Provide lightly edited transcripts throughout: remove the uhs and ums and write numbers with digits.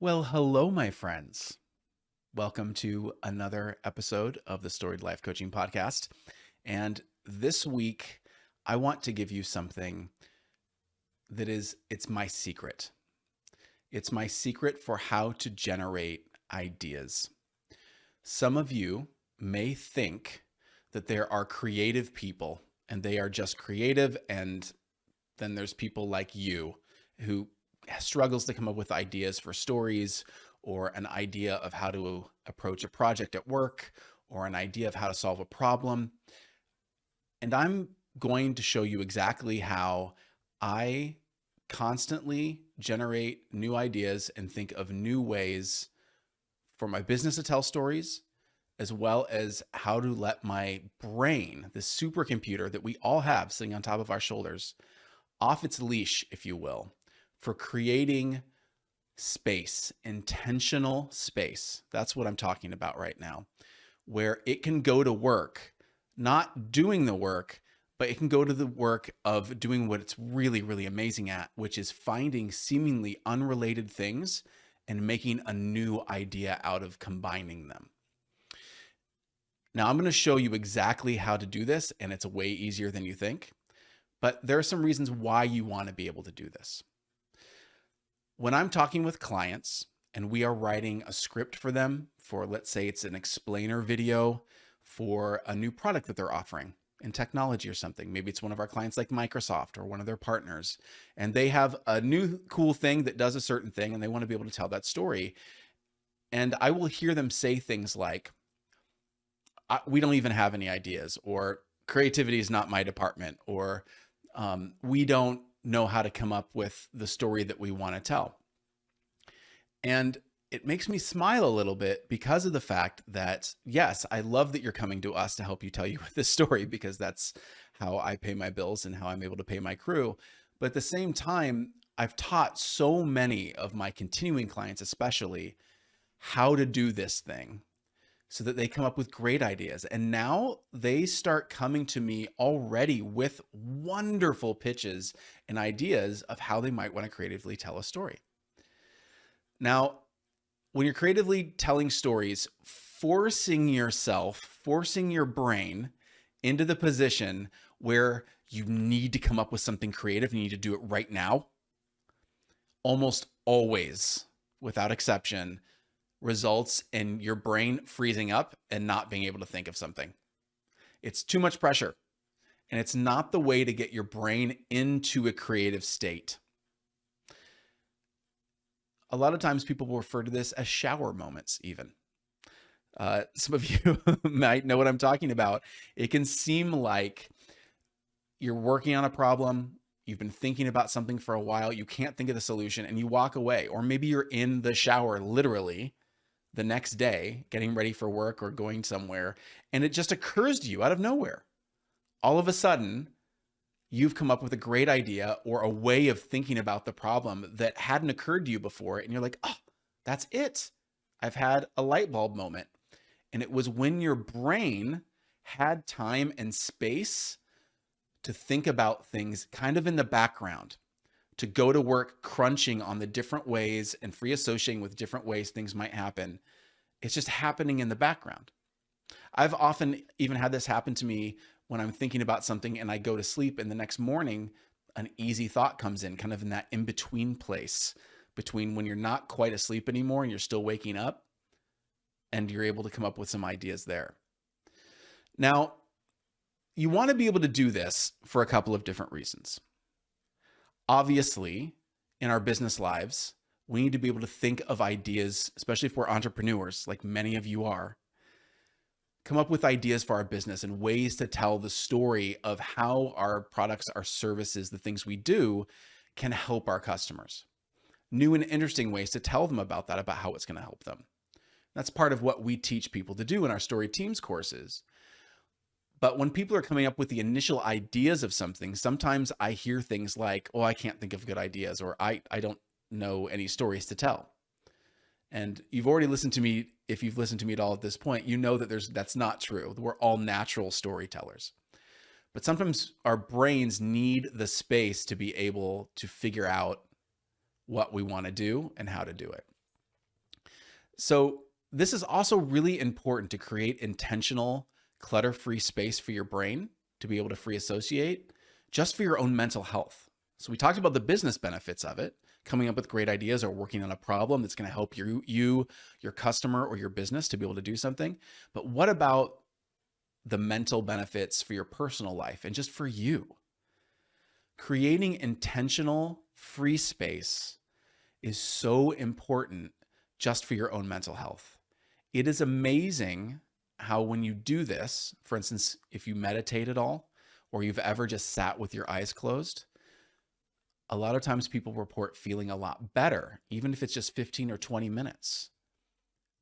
Well, hello, my friends. Welcome to another episode of the Storied Life Coaching Podcast. And this week, I want to give you something it's my secret. It's my secret for how to generate ideas. Some of you may think that there are creative people and they are just creative, and then there's people like you who struggles to come up with ideas for stories, or an idea of how to approach a project at work, or an idea of how to solve a problem. And I'm going to show you exactly how I constantly generate new ideas and think of new ways for my business to tell stories, as well as how to let my brain, the supercomputer that we all have sitting on top of our shoulders, off its leash, if you will, for creating space, intentional space. That's what I'm talking about right now, where it can go to work, not doing the work, but it can go to the work of doing what it's really, really amazing at, which is finding seemingly unrelated things and making a new idea out of combining them. Now, I'm going to show you exactly how to do this, and it's way easier than you think, but there are some reasons why you want to be able to do this. When I'm talking with clients and we are writing a script for them for, let's say it's an explainer video for a new product that they're offering in technology or something. Maybe it's one of our clients like Microsoft or one of their partners, and they have a new cool thing that does a certain thing and they want to be able to tell that story. And I will hear them say things like, we don't even have any ideas, or creativity is not my department, or we don't know how to come up with the story that we want to tell. And it makes me smile a little bit because of the fact that, yes, I love that you're coming to us to help you tell you this story, because that's how I pay my bills and how I'm able to pay my crew. But at the same time, I've taught so many of my continuing clients, especially, how to do this thing so that they come up with great ideas. And now they start coming to me already with wonderful pitches and ideas of how they might want to creatively tell a story. Now, when you're creatively telling stories, forcing your brain into the position where you need to come up with something creative, you need to do it right now, almost always, without exception, results in your brain freezing up and not being able to think of something. It's too much pressure, and it's not the way to get your brain into a creative state. A lot of times people will refer to this as shower moments even. Some of you might know what I'm talking about. It can seem like you're working on a problem, you've been thinking about something for a while, you can't think of the solution, and you walk away. Or maybe you're in the shower literally the next day, getting ready for work or going somewhere, and it just occurs to you out of nowhere. All of a sudden, you've come up with a great idea or a way of thinking about the problem that hadn't occurred to you before, and you're like, oh, that's it. I've had a light bulb moment. And it was when your brain had time and space to think about things kind of in the background, to go to work crunching on the different ways and free associating with different ways things might happen. It's just happening in the background. I've often even had this happen to me when I'm thinking about something and I go to sleep, and the next morning, an easy thought comes in, kind of in that in-between place between when you're not quite asleep anymore and you're still waking up, and you're able to come up with some ideas there. Now, you want to be able to do this for a couple of different reasons. Obviously, in our business lives, we need to be able to think of ideas, especially if we're entrepreneurs, like many of you are. Come up with ideas for our business and ways to tell the story of how our products, our services, the things we do can help our customers. New and interesting ways to tell them about that, about how it's going to help them. That's part of what we teach people to do in our Story Teams courses. But when people are coming up with the initial ideas of something, sometimes I hear things like, oh, I can't think of good ideas, or I don't know any stories to tell. And you've already listened to me. If you've listened to me at all at this point, you know that that's not true. We're all natural storytellers. But sometimes our brains need the space to be able to figure out what we want to do and how to do it. So this is also really important to create intentional clutter-free space for your brain to be able to free associate just for your own mental health. So we talked about the business benefits of it, coming up with great ideas or working on a problem that's going to help your customer or your business to be able to do something. But what about the mental benefits for your personal life and just for you? Creating intentional free space is so important just for your own mental health. It is amazing how when you do this, for instance, if you meditate at all, or you've ever just sat with your eyes closed, a lot of times people report feeling a lot better, even if it's just 15 or 20 minutes,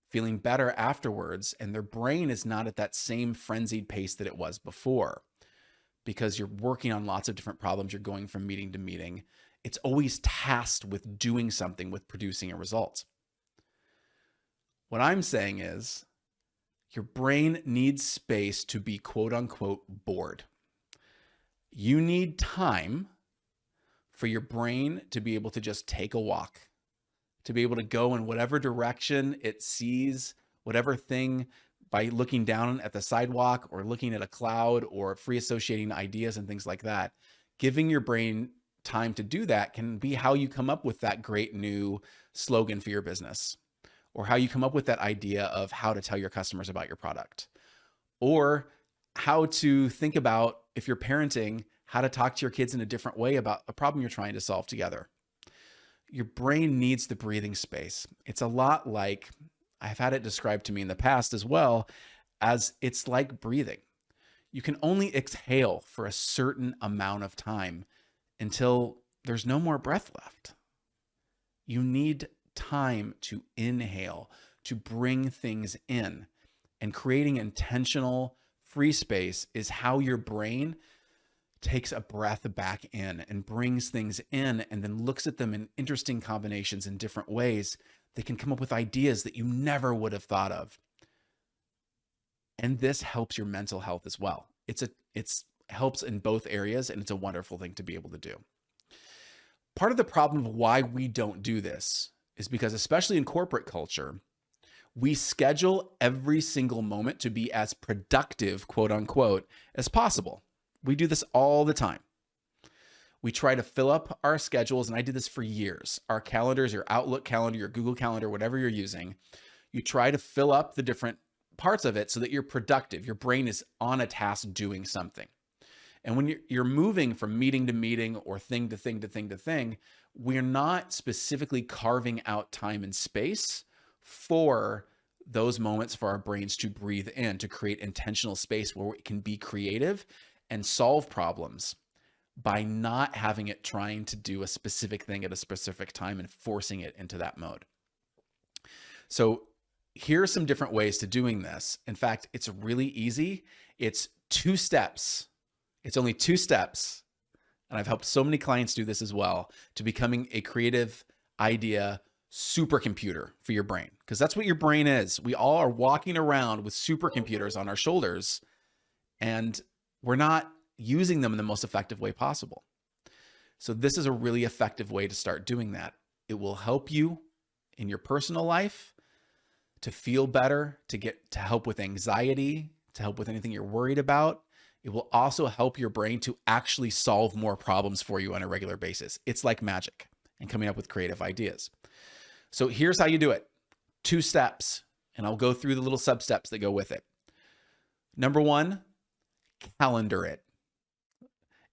feeling better afterwards, and their brain is not at that same frenzied pace that it was before because you're working on lots of different problems. You're going from meeting to meeting. It's always tasked with doing something, with producing a result. What I'm saying is your brain needs space to be quote unquote bored. You need time for your brain to be able to just take a walk, to be able to go in whatever direction it sees, whatever thing, by looking down at the sidewalk or looking at a cloud or free associating ideas and things like that. Giving your brain time to do that can be how you come up with that great new slogan for your business, or how you come up with that idea of how to tell your customers about your product, or how to think about, if you're parenting, how to talk to your kids in a different way about a problem you're trying to solve together. Your brain needs the breathing space. It's a lot like, I've had it described to me in the past as well, as it's like breathing. You can only exhale for a certain amount of time until there's no more breath left. You need time to inhale, to bring things in, and creating intentional free space is how your brain takes a breath back in and brings things in and then looks at them in interesting combinations in different ways. They can come up with ideas that you never would have thought of. And this helps your mental health as well. It's helps in both areas, and it's a wonderful thing to be able to do. Part of the problem of why we don't do this is because, especially in corporate culture, we schedule every single moment to be as productive, quote unquote, as possible. We do this all the time. We try to fill up our schedules, and I did this for years. Our calendars, your Outlook calendar, your Google Calendar, whatever you're using, you try to fill up the different parts of it so that you're productive. Your brain is on a task doing something. And when you're moving from meeting to meeting or thing to thing to thing to thing, we're not specifically carving out time and space for those moments for our brains to breathe in, to create intentional space where it can be creative and solve problems by not having it trying to do a specific thing at a specific time and forcing it into that mode. So here are some different ways to doing this. In fact, it's really easy. It's 2 steps. It's only 2 steps. And I've helped so many clients do this as well, to becoming a creative idea supercomputer for your brain, because that's what your brain is. We all are walking around with supercomputers on our shoulders, and we're not using them in the most effective way possible. So this is a really effective way to start doing that. It will help you in your personal life to feel better, to help with anxiety, to help with anything you're worried about. It will also help your brain to actually solve more problems for you on a regular basis. It's like magic and coming up with creative ideas. So here's how you do it. 2 steps, and I'll go through the little sub-steps that go with it. Number 1, calendar it.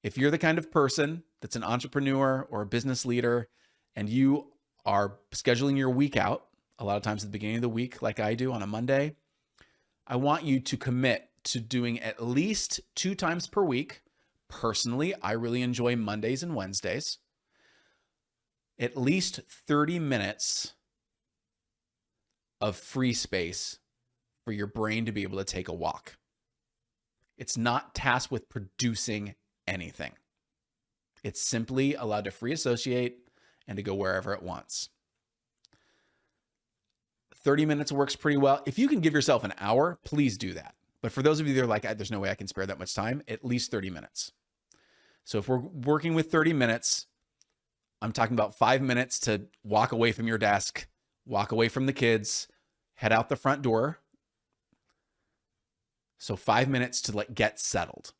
If you're the kind of person that's an entrepreneur or a business leader and you are scheduling your week out, a lot of times at the beginning of the week, like I do on a Monday, I want you to commit to doing at least 2 times per week. Personally, I really enjoy Mondays and Wednesdays. At least 30 minutes of free space for your brain to be able to take a walk. It's not tasked with producing anything. It's simply allowed to free associate and to go wherever it wants. 30 minutes works pretty well. If you can give yourself an hour, please do that. But for those of you that are like, there's no way I can spare that much time, at least 30 minutes. So if we're working with 30 minutes, I'm talking about 5 minutes to walk away from your desk, walk away from the kids, head out the front door. So 5 minutes to get settled.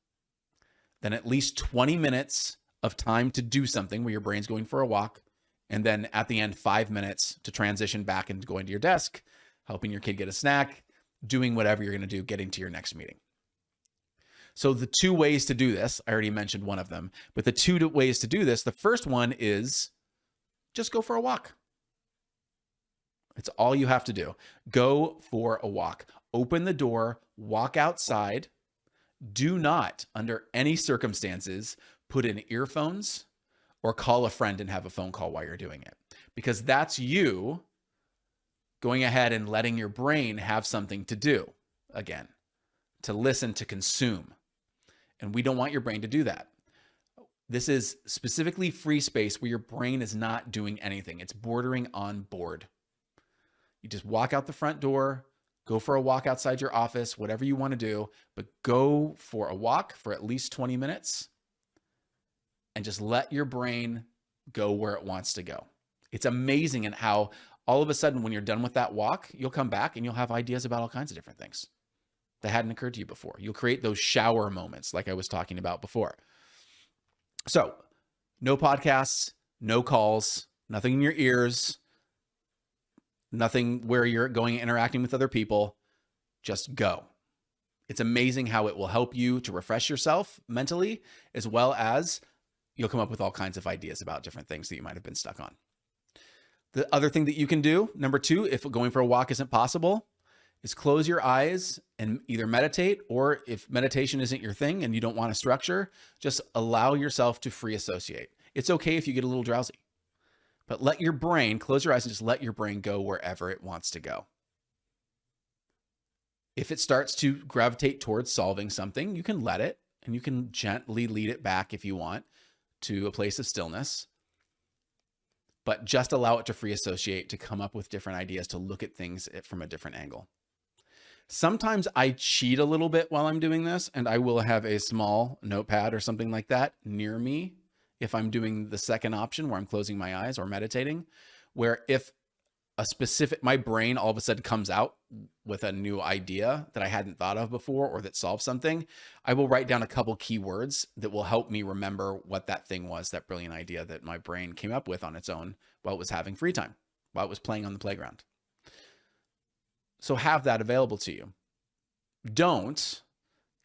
Then at least 20 minutes of time to do something where your brain's going for a walk. And then at the end, 5 minutes to transition back into going to your desk, helping your kid get a snack, doing whatever you're going to do, getting to your next meeting. So the two ways to do this, I already mentioned one of them, but the two ways to do this, the first one is just go for a walk. It's all you have to do. Go for a walk. Open the door, walk outside. Do not, under any circumstances, put in earphones or call a friend and have a phone call while you're doing it, because that's you going ahead and letting your brain have something to do again, to listen, to consume. And we don't want your brain to do that. This is specifically free space where your brain is not doing anything. It's bordering on bored. You just walk out the front door, go for a walk outside your office, whatever you want to do, but go for a walk for at least 20 minutes and just let your brain go where it wants to go. It's amazing in how all of a sudden when you're done with that walk, you'll come back and you'll have ideas about all kinds of different things that hadn't occurred to you before. You'll create those shower moments like I was talking about before. So no podcasts, no calls, nothing in your ears, nothing where you're going and interacting with other people. Just go. It's amazing how it will help you to refresh yourself mentally, as well as you'll come up with all kinds of ideas about different things that you might have been stuck on. The other thing that you can do, number two, if going for a walk isn't possible, is close your eyes and either meditate, or if meditation isn't your thing and you don't want a structure, just allow yourself to free associate. It's okay if you get a little drowsy, but let your brain, close your eyes and just let your brain go wherever it wants to go. If it starts to gravitate towards solving something, you can let it, and you can gently lead it back if you want to a place of stillness, but just allow it to free associate, to come up with different ideas, to look at things from a different angle. Sometimes I cheat a little bit while I'm doing this, and I will have a small notepad or something like that near me if I'm doing the second option where I'm closing my eyes or meditating, where if my brain all of a sudden comes out with a new idea that I hadn't thought of before or that solves something, I will write down a couple keywords that will help me remember what that thing was, that brilliant idea that my brain came up with on its own while it was having free time, while it was playing on the playground. So have that available to you. Don't,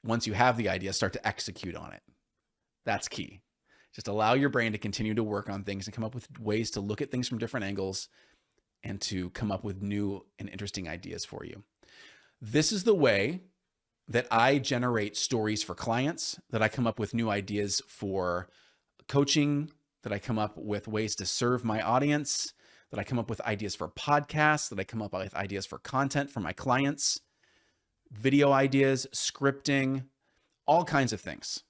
once you have the idea, start to execute on it. That's key. Just allow your brain to continue to work on things and come up with ways to look at things from different angles and to come up with new and interesting ideas for you. This is the way that I generate stories for clients, that I come up with new ideas for coaching, that I come up with ways to serve my audience, that I come up with ideas for podcasts, that I come up with ideas for content for my clients, video ideas, scripting, all kinds of things,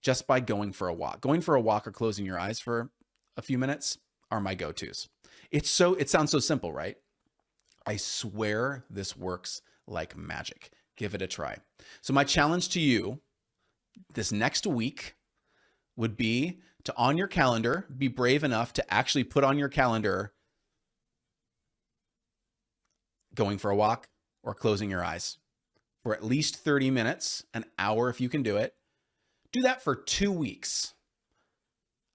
just by going for a walk. Going for a walk or closing your eyes for a few minutes are my go-tos. It sounds so simple, right? I swear this works like magic. Give it a try. So my challenge to you this next week would be to, on your calendar, be brave enough to actually put on your calendar going for a walk or closing your eyes for at least 30 minutes, an hour if you can do it. Do that for 2 weeks.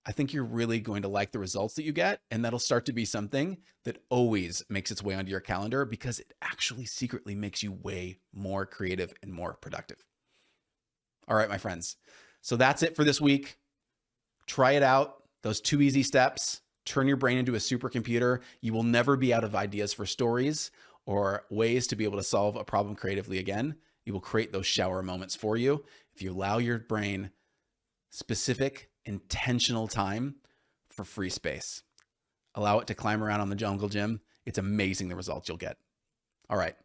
I think you're really going to like the results that you get, and that'll start to be something that always makes its way onto your calendar, because it actually secretly makes you way more creative and more productive. All right, my friends. So that's it for this week. Try it out. Those 2 easy steps. Turn your brain into a supercomputer. You will never be out of ideas for stories or ways to be able to solve a problem creatively again. You will create those shower moments for you if you allow your brain specific, intentional time for free space. Allow it to climb around on the jungle gym. It's amazing the results you'll get. All right.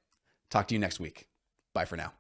Talk to you next week. Bye for now.